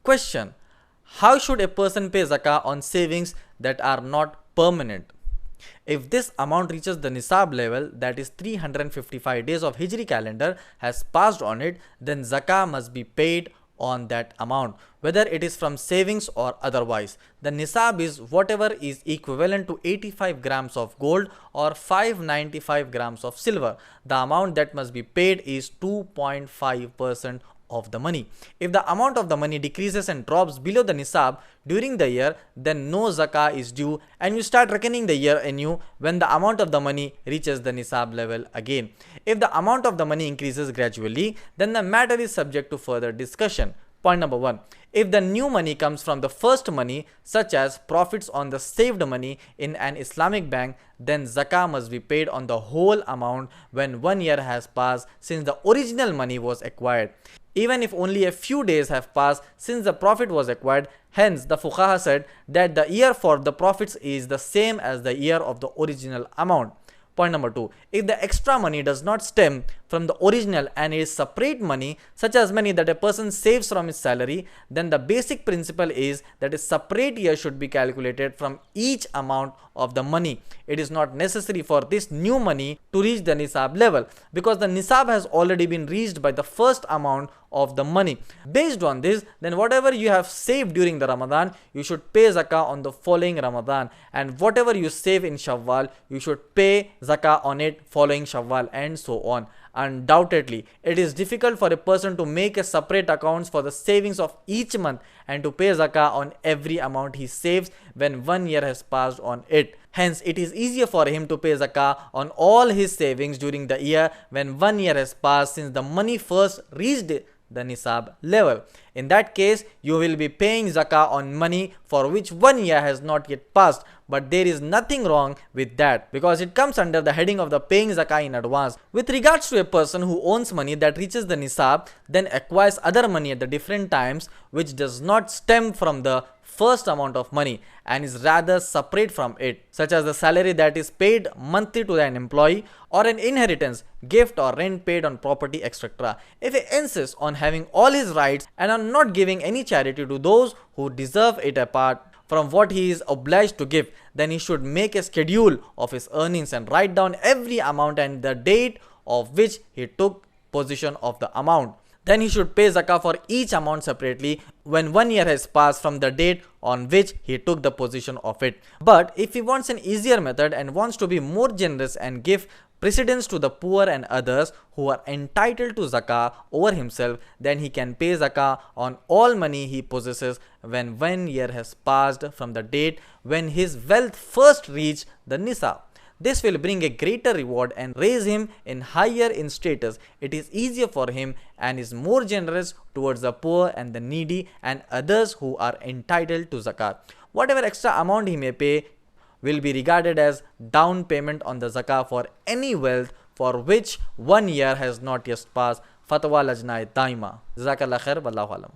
Question: how should a person pay zakah on savings that are not permanent? If this amount reaches the nisab level, that is 355 days of Hijri calendar has passed on it, then zakah must be paid on that amount, whether it is from savings or otherwise. The nisab is whatever is equivalent to 85 grams of gold or 595 grams of silver. The amount that must be paid is 2.5% of the money. If the amount of the money decreases and drops below the nisab during the year, then no zakah is due, and you start reckoning the year anew when the amount of the money reaches the nisab level again. If the amount of the money increases gradually, then the matter is subject to further discussion. Point number 1. If the new money comes from the first money, such as profits on the saved money in an Islamic bank, then zakah must be paid on the whole amount when 1 year has passed since the original money was acquired, even if only a few days have passed since the profit was acquired. Hence, the fuqaha said that the year for the profits is the same as the year of the original amount. Point number 2. If the extra money does not stem from the original and is separate money, such as money that a person saves from his salary, then the basic principle is that a separate year should be calculated from each amount of the money. It is not necessary for this new money to reach the nisab level, because the nisab has already been reached by the first amount of the money. Based on this, then whatever you have saved during the Ramadan, you should pay zakah on the following Ramadan, and whatever you save in Shawwal, you should pay zakah on it following Shawwal, and so on. Undoubtedly, it is difficult for a person to make a separate accounts for the savings of each month and to pay zakah on every amount he saves when 1 year has passed on it. Hence, it is easier for him to pay zakah on all his savings during the year when 1 year has passed since the money first reached the nisab level. In that case, you will be paying zakah on money for which 1 year has not yet passed, but there is nothing wrong with that because it comes under the heading of the paying zakah in advance. With regards to a person who owns money that reaches the nisab, then acquires other money at the different times which does not stem from the first amount of money and is rather separate from it, such as the salary that is paid monthly to an employee, or an inheritance, gift or rent paid on property, etc. If he insists on having all his rights and on not giving any charity to those who deserve it apart from what he is obliged to give, then he should make a schedule of his earnings and write down every amount and the date of which he took possession of the amount. Then he should pay zakah for each amount separately when 1 year has passed from the date on which he took the possession of it. But if he wants an easier method and wants to be more generous and give precedence to the poor and others who are entitled to zakah over himself, then he can pay zakah on all money he possesses when 1 year has passed from the date when his wealth first reached the nisab. This will bring a greater reward and raise him in higher in status. It is easier for him and is more generous towards the poor and the needy and others who are entitled to zakat. Whatever extra amount he may pay will be regarded as down payment on the zakah for any wealth for which 1 year has not yet passed. Fatwa Lajna Daima. Jazakallah khair, wallahu alam.